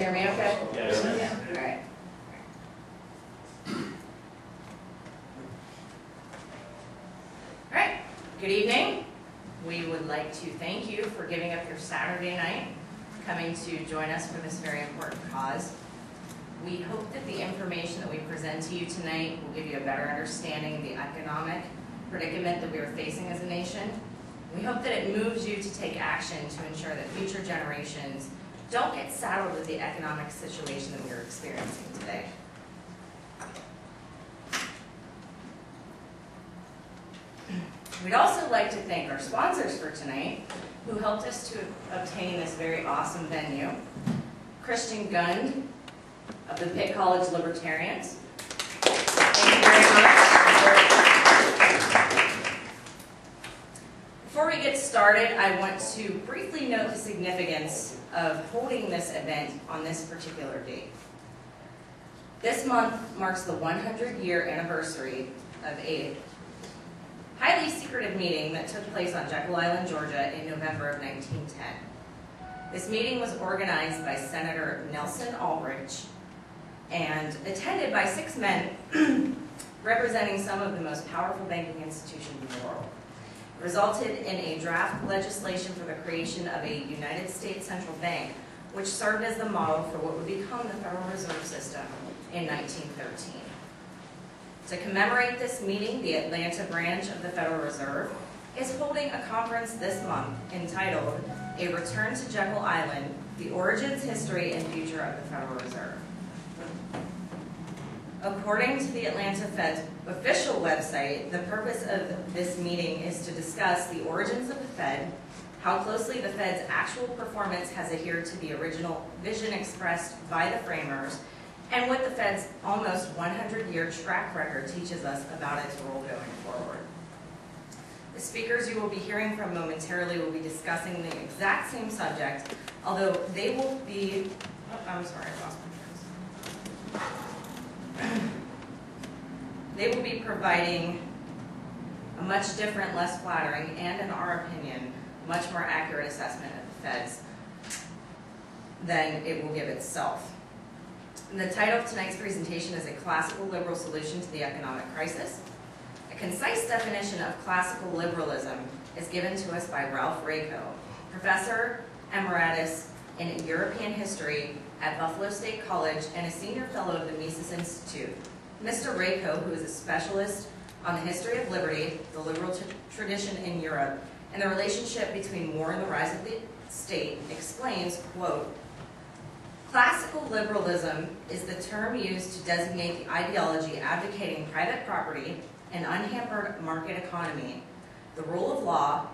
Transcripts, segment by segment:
Hear me okay? Yes. Yeah. All right. All right. Good evening. We would like to thank you for giving up your Saturday night, coming to join us for this very important cause. We hope that the information that we present to you tonight will give you a better understanding of the economic predicament that we are facing as a nation. We hope that it moves you to take action to ensure that future generations don't get saddled with the economic situation that we're experiencing today. We'd also like to thank our sponsors for tonight, who helped us to obtain this very awesome venue. Christian Gund of the Pitt College Libertarians. Thank you very much. Before we get started, I want to briefly note the significance of holding this event on this particular date. This month marks the 100-year anniversary of a highly secretive meeting that took place on Jekyll Island, Georgia in November of 1910. This meeting was organized by Senator Nelson Aldrich and attended by 6 men representing some of the most powerful banking institutions in the world. It resulted in a draft legislation for the creation of a United States central bank, which served as the model for what would become the Federal Reserve System in 1913. To commemorate this meeting, the Atlanta branch of the Federal Reserve is holding a conference this month entitled A Return to Jekyll Island, The Origins, History, and Future of the Federal Reserve. According to the Atlanta Fed's official website, the purpose of this meeting is to discuss the origins of the Fed, how closely the Fed's actual performance has adhered to the original vision expressed by the framers, and what the Fed's almost 100-year track record teaches us about its role going forward. The speakers you will be hearing from momentarily will be discussing the exact same subject, although they will be, I'm sorry, I lost my place. They will be providing a much different, less flattering, and in our opinion, much more accurate assessment of the Fed's than it will give itself. The title of tonight's presentation is A Classical Liberal Solution to the Economic Crisis. A concise definition of classical liberalism is given to us by Ralph Raico, Professor Emeritus in European History at Buffalo State College and a Senior Fellow of the Mises Institute. Mr. Raico, who is a specialist on the history of liberty, the liberal tradition in Europe, and the relationship between war and the rise of the state, explains, quote, classical liberalism is the term used to designate the ideology advocating private property, an unhampered market economy, the rule of law,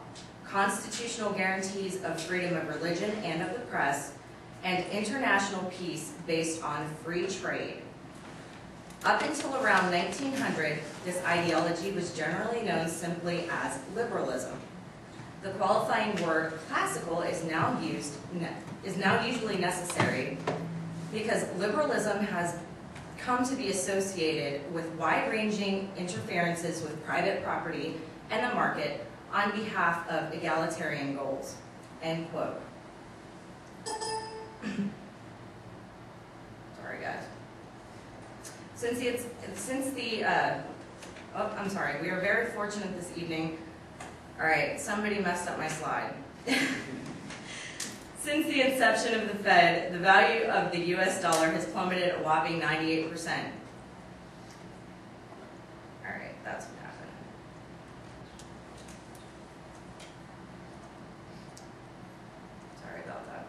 constitutional guarantees of freedom of religion and of the press, and international peace based on free trade. Up until around 1900, this ideology was generally known simply as liberalism. The qualifying word classical is now usually necessary because liberalism has come to be associated with wide-ranging interferences with private property and the market on behalf of egalitarian goals, end quote. Sorry, guys. We are very fortunate this evening. All right, somebody messed up my slide. Since the inception of the Fed, the value of the US dollar has plummeted a whopping 98%. All right, that's what happened. Sorry about that.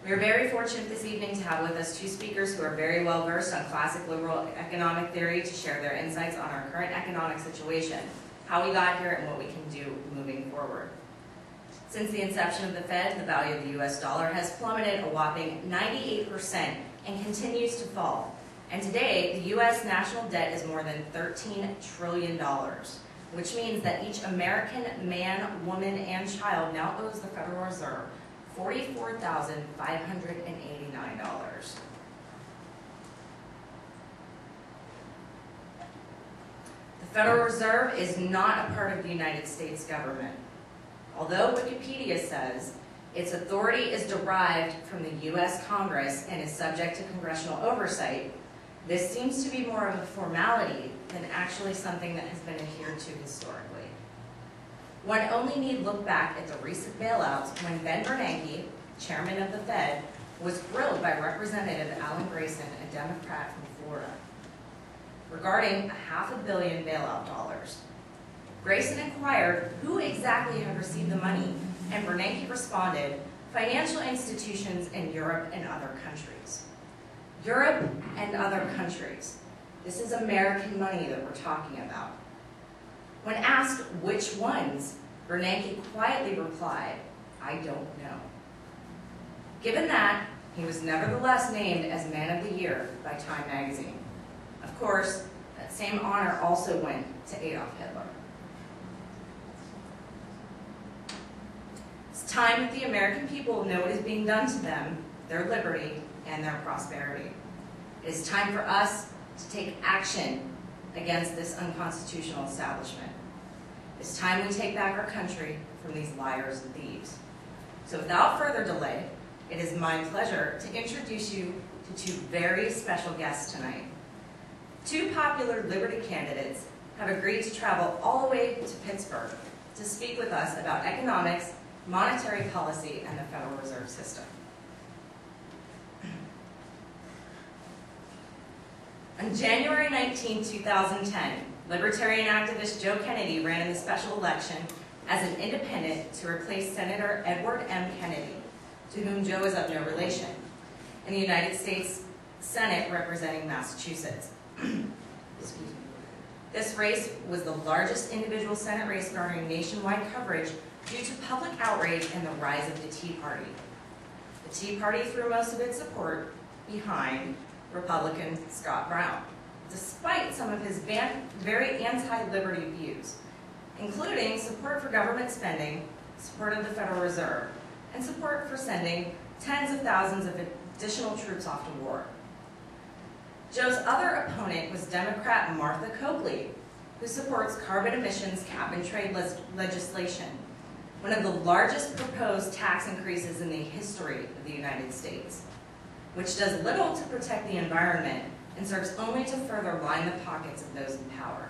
We are very fortunate this evening to have with us 2 speakers who are very well versed on classic liberal economic theory to share their insights on our current economic situation, how we got here, and what we can do moving forward. Since the inception of the Fed, the value of the US dollar has plummeted a whopping 98% and continues to fall. And today, the US national debt is more than $13 trillion, which means that each American man, woman, and child now owes the Federal Reserve $44,589. The Federal Reserve is not a part of the United States government. Although Wikipedia says its authority is derived from the U.S. Congress and is subject to congressional oversight, this seems to be more of a formality than actually something that has been adhered to historically. One only need look back at the recent bailouts when Ben Bernanke, chairman of the Fed, was grilled by Representative Alan Grayson, a Democrat from Florida, regarding $500 million bailout dollars. Grayson inquired who exactly had received the money, and Bernanke responded, financial institutions in Europe and other countries. Europe and other countries. This is American money that we're talking about. When asked which ones, Bernanke quietly replied, I don't know. Given that, he was nevertheless named as Man of the Year by Time magazine. Of course, that same honor also went to Adolf Hitler. It's time that the American people know what is being done to them, their liberty, and their prosperity. It is time for us to take action against this unconstitutional establishment. It's time we take back our country from these liars and thieves. So without further delay, it is my pleasure to introduce you to two very special guests tonight. Two popular Liberty candidates have agreed to travel all the way to Pittsburgh to speak with us about economics, monetary policy, and the Federal Reserve System. On January 19, 2010, Libertarian activist Joe Kennedy ran in the special election as an independent to replace Senator Edward M. Kennedy, to whom Joe is of no relation, in the United States Senate representing Massachusetts. Excuse me. This race was the largest individual Senate race garnering nationwide coverage due to public outrage and the rise of the Tea Party. The Tea Party threw most of its support behind Republican Scott Brown, despite some of his very anti-liberty views, including support for government spending, support of the Federal Reserve, and support for sending tens of thousands of additional troops off to war. Joe's other opponent was Democrat Martha Coakley, who supports carbon emissions cap and trade legislation, one of the largest proposed tax increases in the history of the United States, which does little to protect the environment and serves only to further line the pockets of those in power.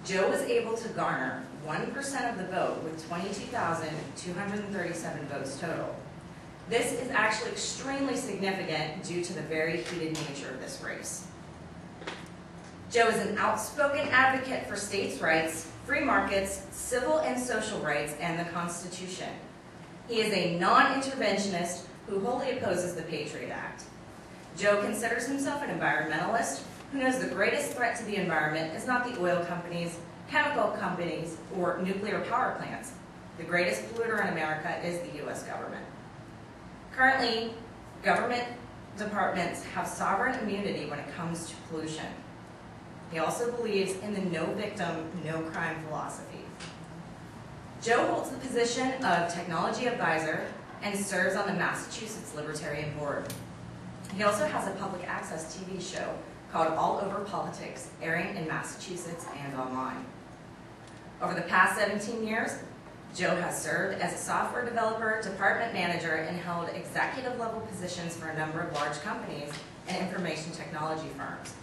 Joe was able to garner 1% of the vote with 22,237 votes total. This is actually extremely significant due to the very heated nature of this race. Joe is an outspoken advocate for states' rights, free markets, civil and social rights, and the Constitution. He is a non-interventionist who wholly opposes the Patriot Act. Joe considers himself an environmentalist who knows the greatest threat to the environment is not the oil companies, chemical companies, or nuclear power plants. The greatest polluter in America is the U.S. government. Currently, government departments have sovereign immunity when it comes to pollution. He also believes in the no victim, no crime philosophy. Joe holds the position of technology advisor and serves on the Massachusetts Libertarian Board. He also has a public access TV show called All Over Politics, airing in Massachusetts and online. Over the past 17 years, Joe has served as a software developer, department manager, and held executive level positions for a number of large companies and information technology firms.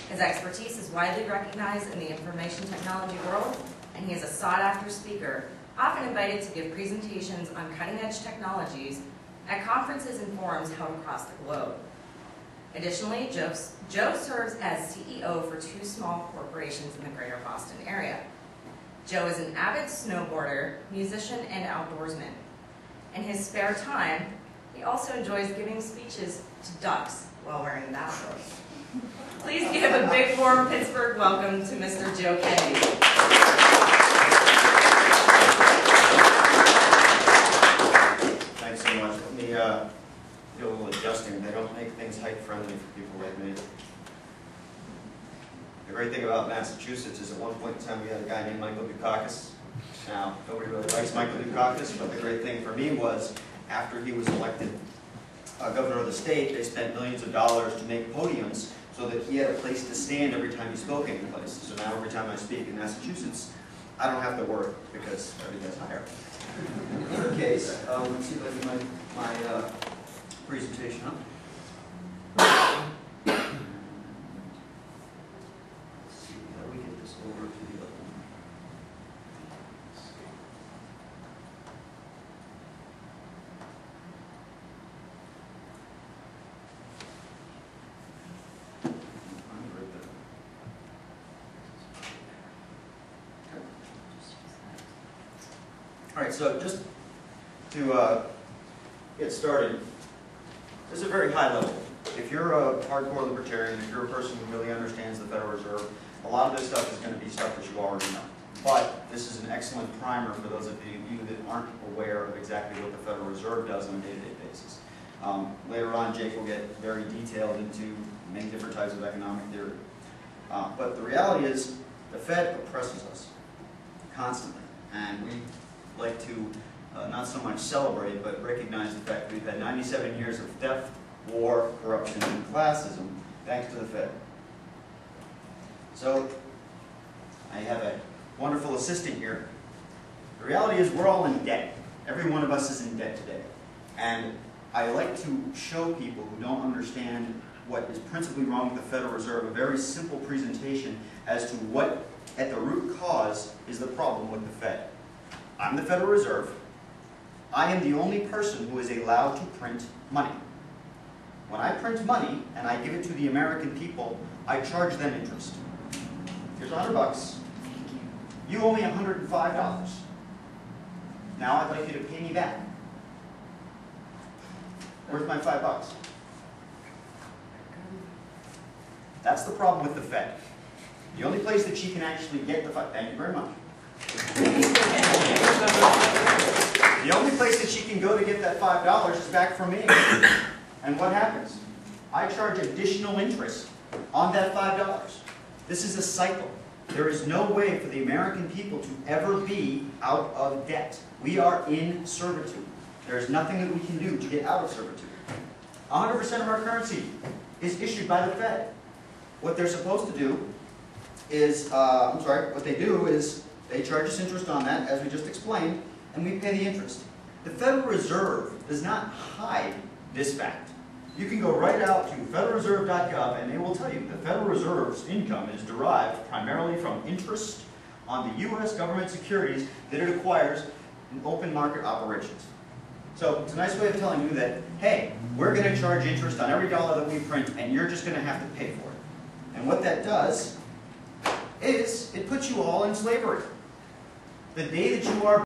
His expertise is widely recognized in the information technology world, and he is a sought-after speaker, often invited to give presentations on cutting-edge technologies at conferences and forums held across the globe. Additionally, Joe serves as CEO for 2 small corporations in the greater Boston area. Joe is an avid snowboarder, musician, and outdoorsman. In his spare time, he also enjoys giving speeches to ducks while wearing a bathrobe. Please give a big warm Pittsburgh welcome to Mr. Joe Kennedy. Thanks so much. Let me do a little adjusting. They don't make things height-friendly for people like me. The great thing about Massachusetts is at one point in time we had a guy named Michael Dukakis. Now, nobody really likes Michael Dukakis, but the great thing for me was after he was elected governor of the state, they spent millions of dollars to make podiums so that he had a place to stand every time he spoke any place. So now every time I speak in Massachusetts, I don't have to worry because everything's higher. In any case, let's see if I can my presentation up. Let's see how we get this over to the other one. All right, so just to get started, this is a very high level. If you're a hardcore libertarian, if you're a person who really understands the Federal Reserve, a lot of this stuff is going to be stuff that you already know. But this is an excellent primer for those of you that aren't aware of exactly what the Federal Reserve does on a day-to-day basis. Later on, Jake will get very detailed into many different types of economic theory. But the reality is, the Fed oppresses us constantly, and we like to not so much celebrate, but recognize the fact that we've had 97 years of theft, war, corruption, and classism, thanks to the Fed. So, I have a wonderful assistant here. The reality is we're all in debt. Every one of us is in debt today. And I like to show people who don't understand what is principally wrong with the Federal Reserve a very simple presentation as to what, at the root cause, is the problem with the Fed. I'm the Federal Reserve. I am the only person who is allowed to print money. When I print money and I give it to the American people, I charge them interest. Here's $100. You owe me $105. Now I'd like you to pay me back. Where's my $5? That's the problem with the Fed. The only place that she can actually get the $5. Thank you very much. The only place that she can go to get that $5 is back from me. And what happens? I charge additional interest on that $5. This is a cycle. There is no way for the American people to ever be out of debt. We are in servitude. There is nothing that we can do to get out of servitude. 100% of our currency is issued by the Fed. What they're supposed to do is, what they do is they charge us interest on that, as we just explained, and we pay the interest. The Federal Reserve does not hide this fact. You can go right out to federalreserve.gov and they will tell you the Federal Reserve's income is derived primarily from interest on the U.S. government securities that it acquires in open market operations. So it's a nice way of telling you that, hey, we're going to charge interest on every dollar that we print and you're just going to have to pay for it. And what that does is it puts you all in slavery. The day that you are